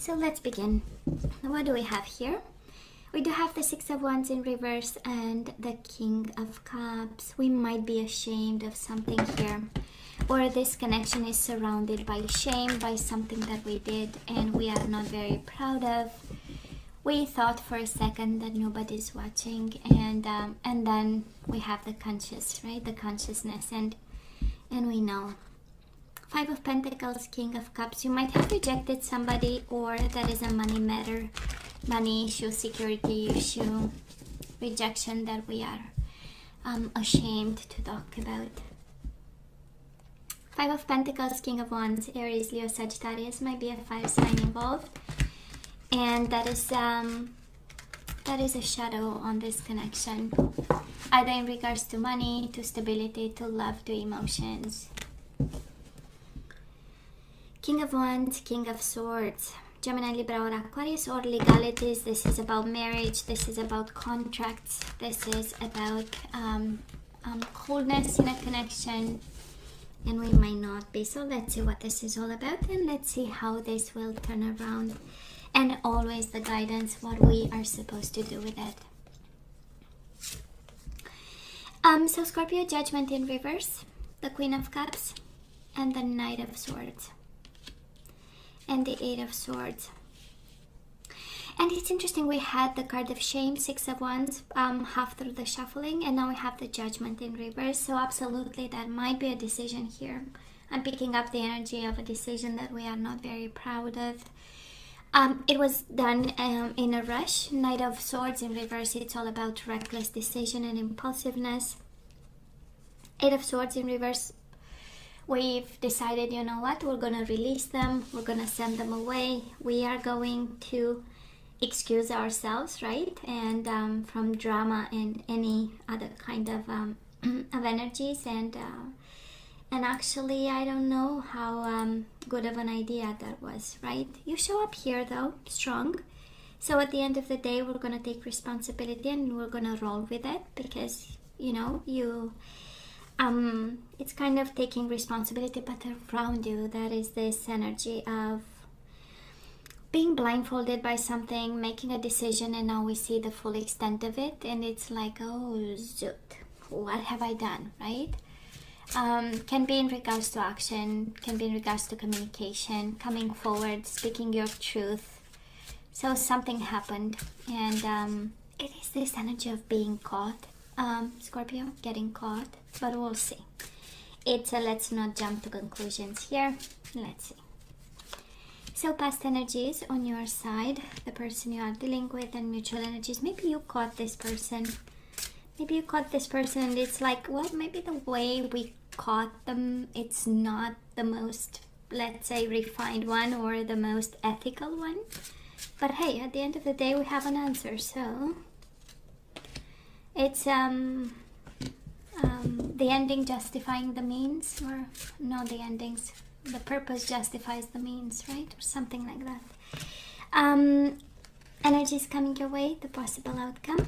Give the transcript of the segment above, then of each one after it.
So let's begin. What do we have here? We do have the Six of Wands in reverse and the King of Cups. We might be ashamed of something here, or this connection is surrounded by shame, by something that we did and we are not very proud of. We thought for a second that nobody's watching, and then we have the conscious, right? The consciousness, and we know. Five of Pentacles, King of Cups. You might have rejected somebody, or that is a money matter, money issue, security issue, rejection that we are ashamed to talk about. Five of Pentacles, King of Wands, Aries, Leo, Sagittarius. Might be a fire sign involved, and that is a shadow on this connection, either in regards to money, to stability, to love, to emotions. King of Wands, King of Swords, Gemini, Libra, or Aquarius, or legalities. This is about marriage. This is about contracts. This is about coldness in a connection, and we might not be. So let's see what this is all about, and let's see how this will turn around, and always the guidance, what we are supposed to do with it. So Scorpio, Judgment in reverse, the Queen of Cups, and the Knight of Swords, and the Eight of Swords. And it's interesting, we had the card of shame, Six of Wands, half through the shuffling, and now we have the Judgment in reverse. So absolutely that might be a decision here. I'm picking up the energy of a decision that we are not very proud of. It was done in a rush. Knight of Swords in reverse, it's all about reckless decision and impulsiveness. Eight of Swords in reverse, we've decided, you know what, we're going to release them, we're going to send them away, we are going to excuse ourselves, right, and from drama and any other kind of energies, and actually I don't know how good of an idea that was, right? You show up here though strong, so at the end of the day we're going to take responsibility and we're going to roll with it, because you know it's kind of taking responsibility, but around you there is this energy of being blindfolded by something, making a decision, and now we see the full extent of it, and it's like, oh zoot, what have I done, right? Can be in regards to action, can be in regards to communication, coming forward, speaking your truth. So something happened, and it is this energy of being caught, Scorpio, getting caught, but we'll see. It's a let's not jump to conclusions here. Let's see. So past energies on your side, the person you are dealing with, and mutual energies. Maybe you caught this person. Maybe you caught this person and it's like, well, maybe the way we caught them, it's not the most, let's say, refined one or the most ethical one. But hey, at the end of the day, we have an answer. So it's the ending justifying the means, or no, the endings, the purpose justifies the means, right? Or something like that. Energies coming your way, the possible outcome.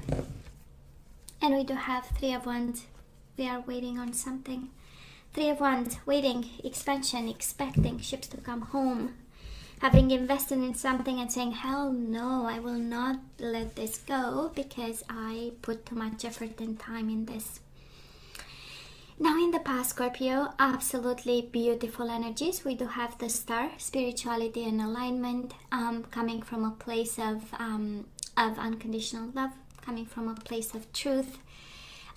And we do have Three of Wands. We are waiting on something. Three of Wands, waiting, expansion, expecting ships to come home. Having invested in something and saying, hell no, I will not let this go because I put too much effort and time in this. Now in the past, Scorpio, absolutely beautiful energies. We do have the Star, spirituality and alignment, coming from a place of unconditional love, coming from a place of truth,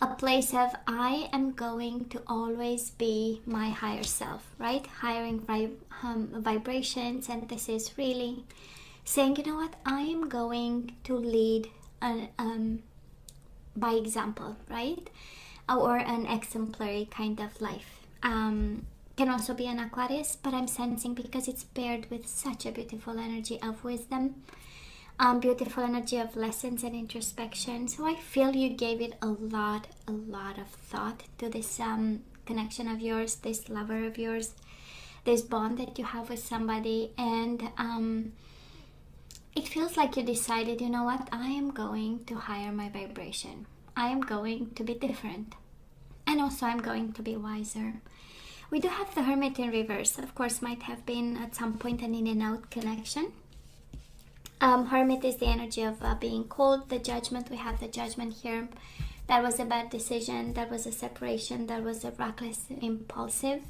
a place of I am going to always be my higher self, right? Hiring vibrations, and this is really saying, you know what, I am going to lead by example, right? Or an exemplary kind of life. Can also be an Aquarius, but I'm sensing, because it's paired with such a beautiful energy of wisdom, beautiful energy of lessons and introspection. So I feel you gave it a lot of thought to this connection of yours, this lover of yours, this bond that you have with somebody, and it feels like you decided, you know what, I am going to higher my vibration. I am going to be different, and also I'm going to be wiser. We do have the Hermit in reverse. Of course, might have been at some point an in and out connection. Hermit is the energy of being cold. The Judgment, we have the Judgment here. That was a bad decision. That was a separation. That was a reckless, impulsive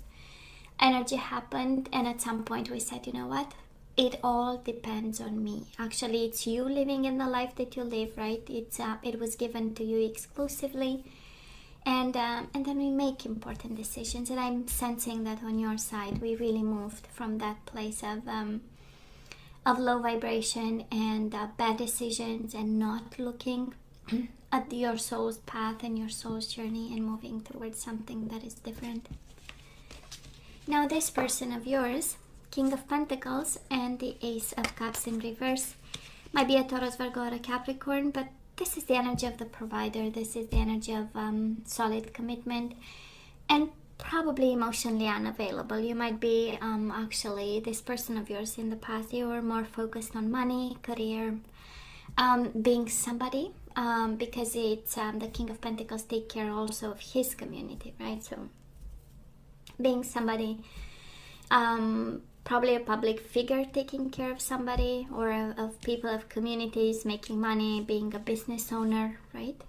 energy happened. And at some point we said, you know what? It all depends on me. Actually, it's you living in the life that you live, right? It was given to you exclusively. And then we make important decisions. And I'm sensing that on your side, we really moved from that place of low vibration and bad decisions, and not looking at your soul's path and your soul's journey, and moving towards something that is different. Now this person of yours, King of Pentacles and the Ace of Cups in reverse, might be a Taurus, Virgo, or a Capricorn, but this is the energy of the provider. This is the energy of solid commitment, and probably emotionally unavailable. You might be actually, this person of yours in the past, you were more focused on money, career, being somebody, because it's the King of Pentacles take care also of his community, right? So being somebody, probably a public figure taking care of somebody, or of people, of communities, making money, being a business owner, right?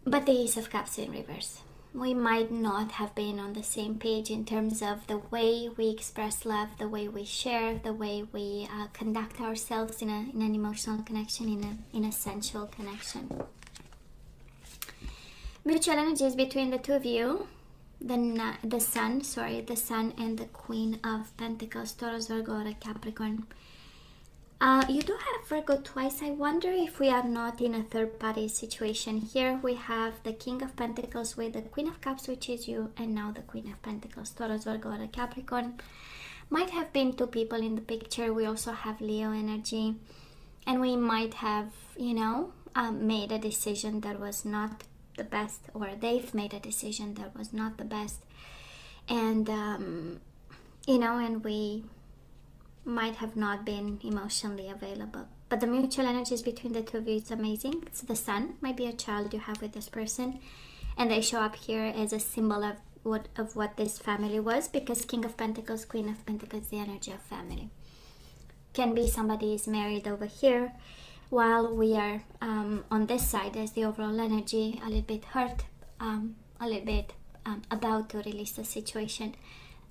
But the Ace of Cups in reverse. We might not have been on the same page in terms of the way we express love, the way we share, the way we conduct ourselves in an emotional connection, in a sensual connection. Mutual energies between the two of you. The Sun and the Queen of Pentacles, Taurus, Virgo, or a Capricorn. You do have Virgo twice. I wonder if we are not in a third party situation. Here we have the King of Pentacles with the Queen of Cups, which is you, and now the Queen of Pentacles, Taurus, Virgo, or a Capricorn. Might have been two people in the picture. We also have Leo energy, and we might have, made a decision that was not the best, or they've made a decision that was not the best, and and we might have not been emotionally available. But the mutual energies between the two of you, it's amazing. It's the Sun, might be a child you have with this person, and they show up here as a symbol of what this family was, because King of Pentacles, Queen of Pentacles, the energy of family. Can be somebody is married over here, while we are on this side as the overall energy, a little bit hurt, a little bit about to release the situation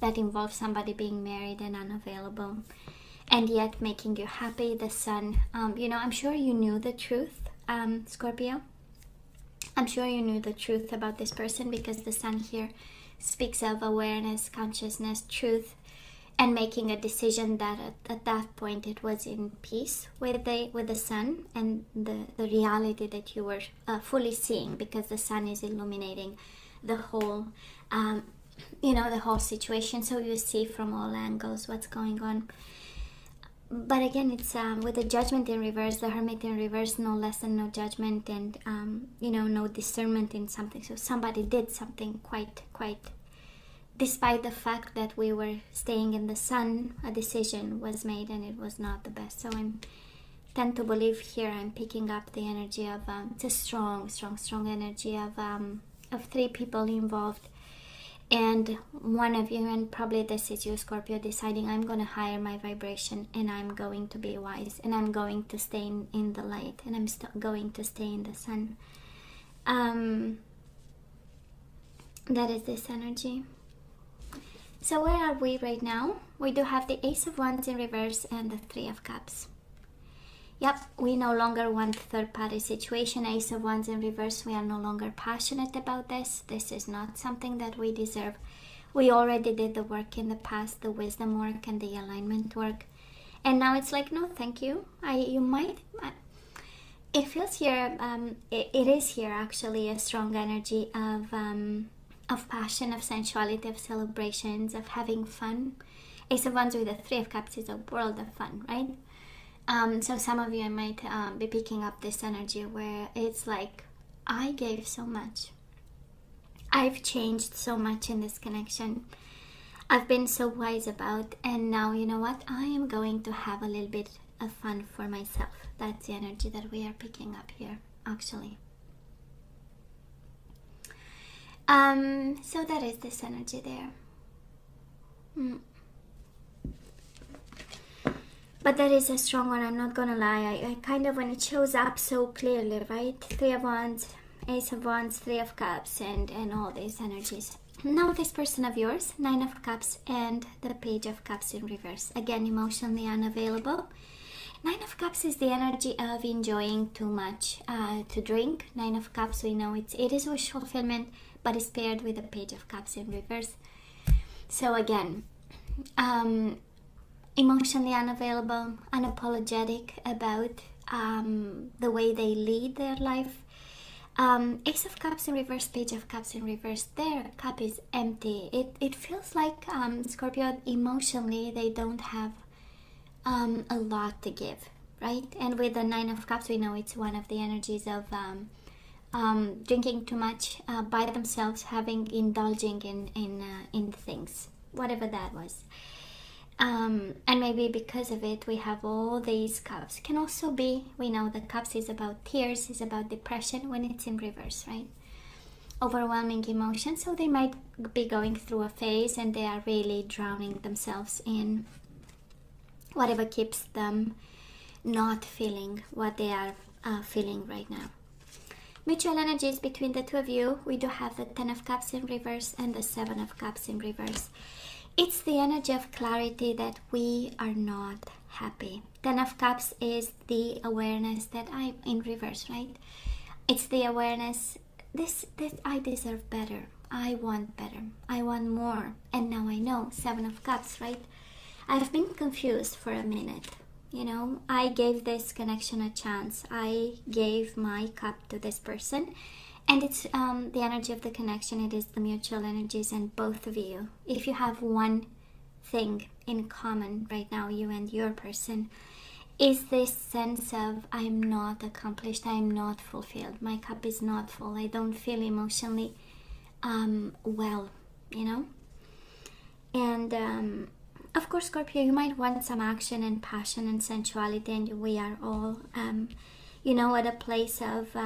that involves somebody being married and unavailable, and yet making you happy. The Sun, I'm sure you knew the truth, Scorpio. I'm sure you knew the truth about this person, because the Sun here speaks of awareness, consciousness, truth, and making a decision that at that point it was in peace with the Sun and the reality that you were fully seeing, because the Sun is illuminating the whole the whole situation, so you see from all angles what's going on. But again, it's with the Judgment in reverse, the Hermit in reverse, no lesson, no judgment, and no discernment in something. So somebody did something quite despite the fact that we were staying in the Sun, a decision was made and it was not the best. So I tend to believe here I'm picking up the energy of it's a strong energy of three people involved, and one of you, and probably this is you, Scorpio, deciding I'm going to higher my vibration, and I'm going to be wise, and I'm going to stay in the light, and I'm going to stay in the Sun. That is this energy. So where are we right now? We do have the Ace of Wands in reverse and the Three of Cups. Yep, we no longer want third-party situation. Ace of Wands in reverse, we are no longer passionate about this. This is not something that we deserve. We already did the work in the past, the wisdom work and the alignment work. And now it's like, no, thank you. It feels here, it is here actually a strong energy of passion, of sensuality, of celebrations, of having fun. Ace of Wands with the Three of Cups is a world of fun, right? So some of you might be picking up this energy where it's like, I gave so much. I've changed so much in this connection. I've been so wise about, and now you know what? I am going to have a little bit of fun for myself. That's the energy that we are picking up here, actually. So that is this energy there. But that is a strong one, I'm not gonna lie. I kind of, when it shows up so clearly, right? Three of Wands, Ace of Wands, Three of Cups, and all these energies. Now this person of yours, Nine of Cups and the Page of Cups in reverse. Again, emotionally unavailable. Nine of Cups is the energy of enjoying too much to drink. Nine of Cups, we know it is wish fulfillment, but it's paired with the Page of Cups in reverse. So again, emotionally unavailable, unapologetic about the way they lead their life. Ace of Cups in reverse, Page of Cups in reverse, their cup is empty. It feels like Scorpio, emotionally they don't have a lot to give, right? And with the Nine of Cups, we know it's one of the energies of drinking too much by themselves, indulging in things, whatever that was. And maybe because of it, we have all these cups. Can also be, we know the cups is about tears, is about depression when it's in reverse, right? Overwhelming emotion. So they might be going through a phase and they are really drowning themselves in whatever keeps them not feeling what they are feeling right now. Mutual energies between the two of you. We do have the Ten of Cups in reverse and the Seven of Cups in reverse. It's the energy of clarity that we are not happy. Ten of Cups is the awareness that I'm in reverse, right? It's the awareness that I deserve better. I want better. I want more. And now I know. Seven of Cups, right? I've been confused for a minute. You know, I gave this connection a chance. I gave my cup to this person. And it's the energy of the connection. It is the mutual energies, and both of you, if you have one thing in common right now, you and your person, is this sense of I'm not accomplished, I'm not fulfilled, my cup is not full, I don't feel emotionally well, you know. And of course, Scorpio, you might want some action and passion and sensuality, and we are all you know, at a place of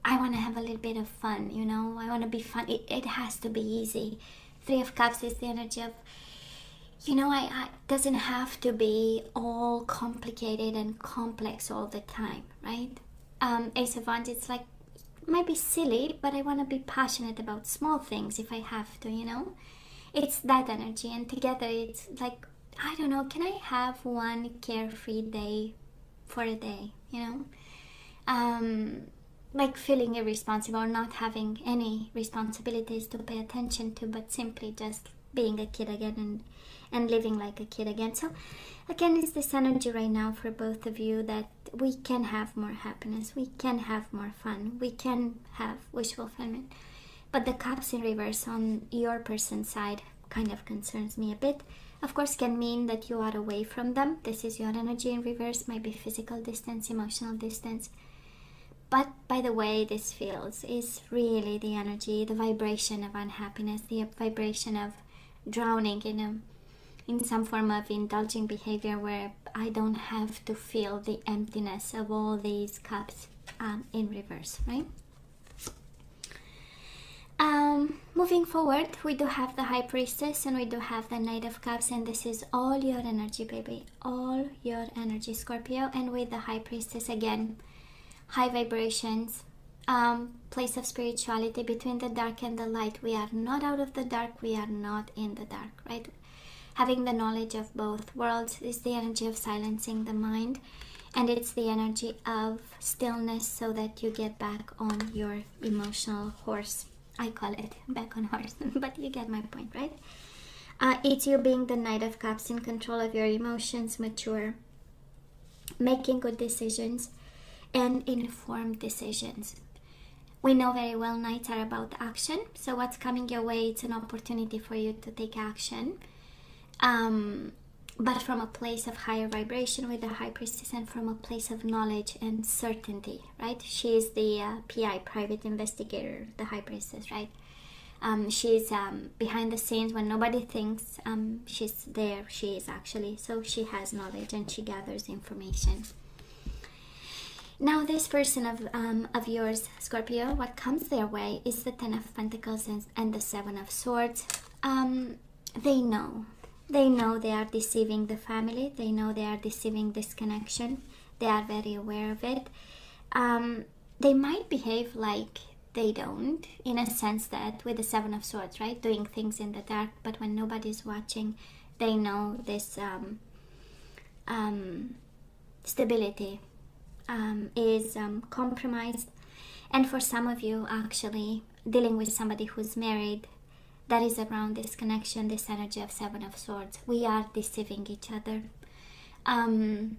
I want to have a little bit of fun, you know, I want to be fun. It has to be easy. Three of Cups is the energy of, you know, I doesn't have to be all complicated and complex all the time, right? Ace of Wands, it's like, might be silly, but I want to be passionate about small things if I have to, you know? It's that energy, and together it's like, I don't know, can I have one carefree day for a day, you know? Like feeling irresponsible or not having any responsibilities to pay attention to, but simply just being a kid again and living like a kid again. So again, it's this energy right now for both of you that we can have more happiness, we can have more fun, we can have wish fulfillment. But the Cups in reverse on your person's side kind of concerns me a bit. Of course, can mean that you are away from them. This is your energy in reverse, might be physical distance, emotional distance. But by the way this feels is really the energy, the vibration of unhappiness, the vibration of drowning in some form of indulging behavior where I don't have to feel the emptiness of all these cups in reverse, right? Moving forward, we do have the High Priestess and we do have the Knight of Cups, and this is all your energy, baby, all your energy, Scorpio. And with the High Priestess, again, high vibrations, place of spirituality, between the dark and the light. We are not out of the dark, we are not in the dark, right? Having the knowledge of both worlds is the energy of silencing the mind, and it's the energy of stillness so that you get back on your emotional horse. I call it back on horse, but you get my point, right? It's you being the Knight of Cups, in control of your emotions, mature, making good decisions, and informed decisions. We know very well nights are about action, so what's coming your way, it's an opportunity for you to take action, but from a place of higher vibration with the High Priestess, and from a place of knowledge and certainty, right? She is the PI, private investigator, the High Priestess, right? She's behind the scenes when nobody thinks she's there. She is actually, so she has knowledge and she gathers information. Now this person of yours, Scorpio, what comes their way is the Ten of Pentacles and the Seven of Swords. They know They know they are deceiving the family. They know they are deceiving this connection. They are very aware of it. They might behave like they don't, in a sense that with the Seven of Swords, right? Doing things in the dark, but when nobody's watching, they know this stability is compromised. And for some of you, actually, dealing with somebody who's married, that is around this connection, this energy of Seven of Swords. We are deceiving each other. And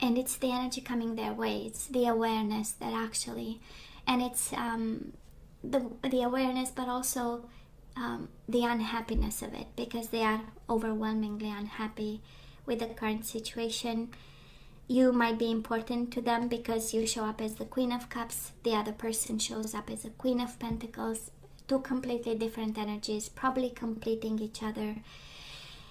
it's the energy coming their way. It's the awareness that actually, and it's the awareness, but also the unhappiness of it, because they are overwhelmingly unhappy with the current situation. You might be important to them because you show up as the Queen of Cups. The other person shows up as the Queen of Pentacles. Two completely different energies, probably completing each other.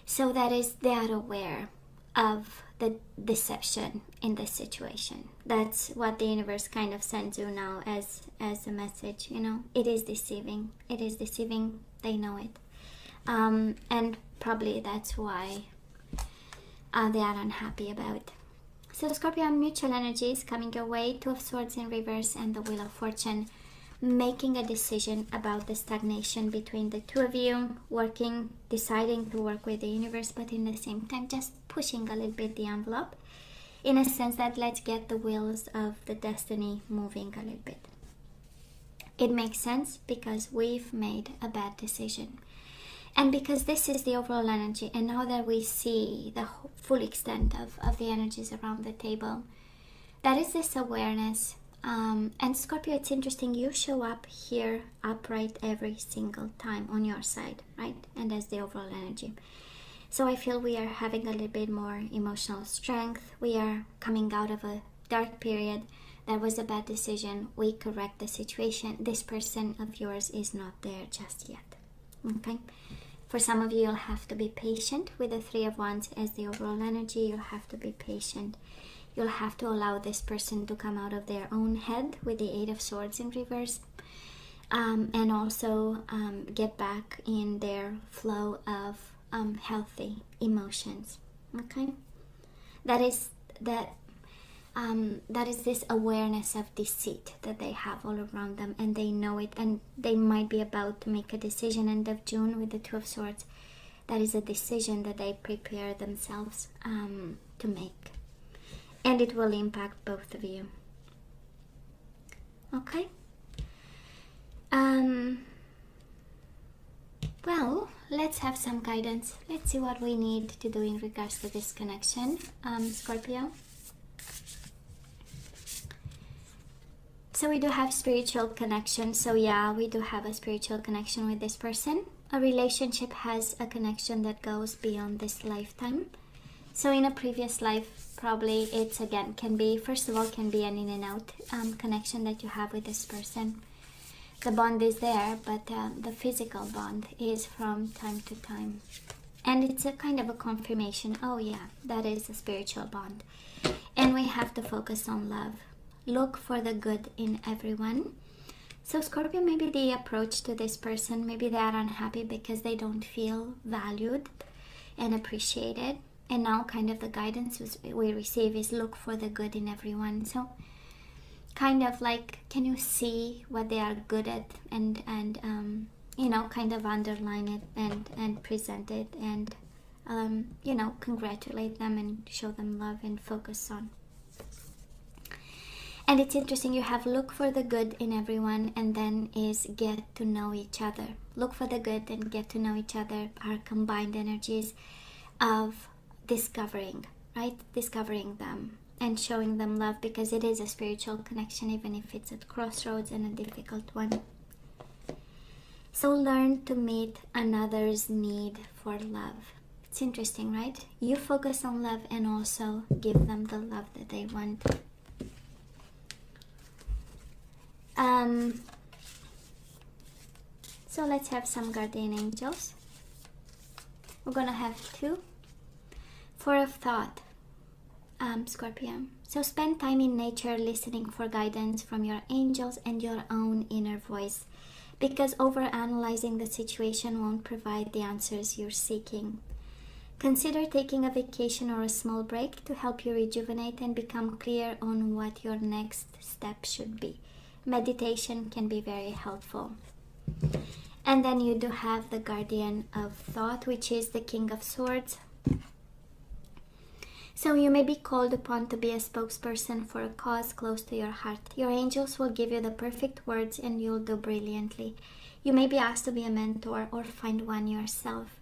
So that is, they are aware of the deception in this situation. That's what the universe kind of sends you now as a message. You know, it is deceiving. It is deceiving. They know it. And probably that's why they are unhappy about. So Scorpio, mutual energies coming your way. Two of Swords in reverse and the Wheel of Fortune. Making a decision about the stagnation between the two of you, working, deciding to work with the universe, but in the same time just pushing a little bit the envelope, in a sense that let's get the wheels of the destiny moving a little bit. It makes sense because we've made a bad decision, and because this is the overall energy, and now that we see the full extent of the energies around the table, that is this awareness. And Scorpio, it's interesting, you show up here upright every single time on your side, right? And that's the overall energy. So I feel we are having a little bit more emotional strength. We are coming out of a dark period. That was a bad decision. We correct the situation. This person of yours is not there just yet. Okay? For some of you, you'll have to be patient with the Three of Wands as the overall energy. You'll have to be patient. You'll have to allow this person to come out of their own head with the Eight of Swords in reverse, and also get back in their flow of healthy emotions. Okay, that is this awareness of deceit that they have all around them, and they know it, and they might be about to make a decision end of June with the Two of Swords. That is a decision that they prepare themselves to make. And it will impact both of you. Okay? Well, let's have some guidance. Let's see what we need to do in regards to this connection, Scorpio. So we do have spiritual connection. So yeah, we do have a spiritual connection with this person. A relationship has a connection that goes beyond this lifetime. So in a previous life, probably it's again, can be, first of all, can be an in and out connection that you have with this person. The bond is there, but the physical bond is from time to time. And it's a kind of a confirmation, oh yeah, that is a spiritual bond. And we have to focus on love. Look for the good in everyone. So Scorpio, maybe the approach to this person, maybe they are unhappy because they don't feel valued and appreciated. And now kind of the guidance we receive is look for the good in everyone. So kind of like, can you see what they are good at, and you know, kind of underline it and present it, and you know, congratulate them and show them love and focus on. And it's interesting, you have look for the good in everyone, and then is get to know each other. Look for the good and get to know each other are combined energies of discovering, right? Discovering them and showing them love, because it is a spiritual connection, even if it's at crossroads and a difficult one. So learn to meet another's need for love. It's interesting, right? You focus on love and also give them the love that they want. So let's have some guardian angels. We're gonna have two. Four of thought, Scorpio. So spend time in nature listening for guidance from your angels and your own inner voice, because overanalyzing the situation won't provide the answers you're seeking. Consider taking a vacation or a small break to help you rejuvenate and become clear on what your next step should be. Meditation can be very helpful. And then you do have the Guardian of Thought, which is the King of Swords. So you may be called upon to be a spokesperson for a cause close to your heart. Your angels will give you the perfect words and you'll do brilliantly. You may be asked to be a mentor or find one yourself.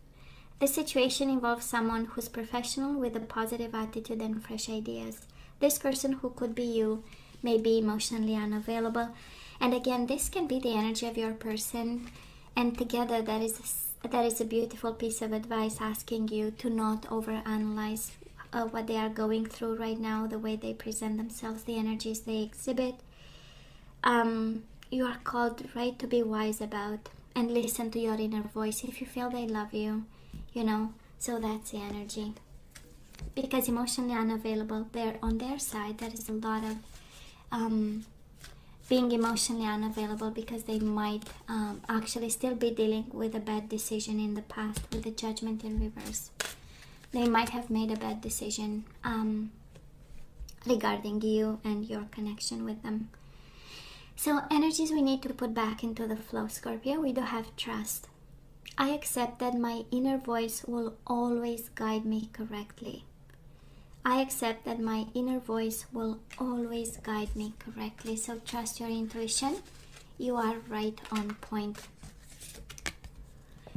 This situation involves someone who's professional with a positive attitude and fresh ideas. This person, who could be you, may be emotionally unavailable. And again, this can be the energy of your person. And together that is a beautiful piece of advice, asking you to not overanalyze what they are going through right now, the way they present themselves, the energies they exhibit. You are called, right, to be wise about and listen to your inner voice if you feel they love you, so that's the energy. Because emotionally unavailable, they're on their side. There is a lot of being emotionally unavailable because they might actually still be dealing with a bad decision in the past with the Judgment in reverse. They might have made a bad decision regarding you and your connection with them. So energies we need to put back into the flow, Scorpio. We do have trust. I accept that my inner voice will always guide me correctly. I accept that my inner voice will always guide me correctly. So trust your intuition. You are right on point.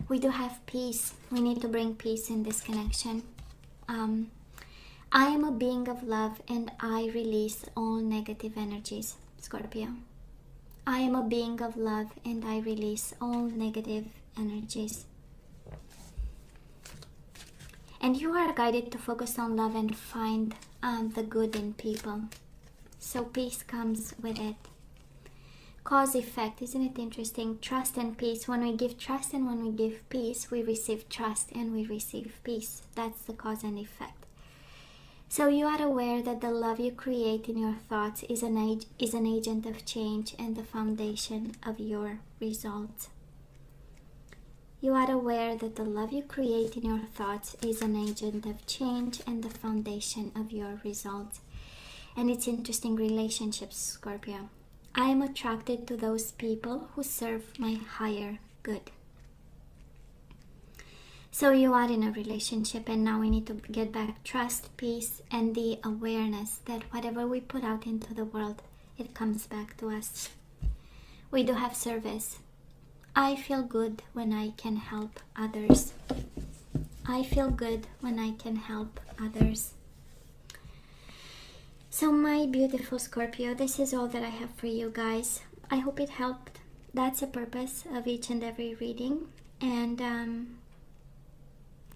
We do have peace. We need to bring peace in this connection. I am a being of love and I release all negative energies, Scorpio. I am a being of love and I release all negative energies. And you are guided to focus on love and find the good in people. So peace comes with it. Cause effect, isn't it interesting? Trust and peace. When we give trust and when we give peace, we receive trust and we receive peace. That's the cause and effect. So you are aware that the love you create in your thoughts is an agent of change and the foundation of your results. You are aware that the love you create in your thoughts is an agent of change and the foundation of your results. And it's interesting, relationships, Scorpio. I am attracted to those people who serve my higher good. So you are in a relationship and now we need to get back trust, peace, and the awareness that whatever we put out into the world, it comes back to us. We do have service. I feel good when I can help others. I feel good when I can help others. So my beautiful Scorpio, this is all that I have for you guys. I hope it helped. That's the purpose of each and every reading. And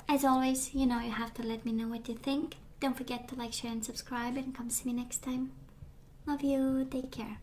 as always, you have to let me know what you think. Don't forget to like, share, and subscribe. And come see me next time. Love you. Take care.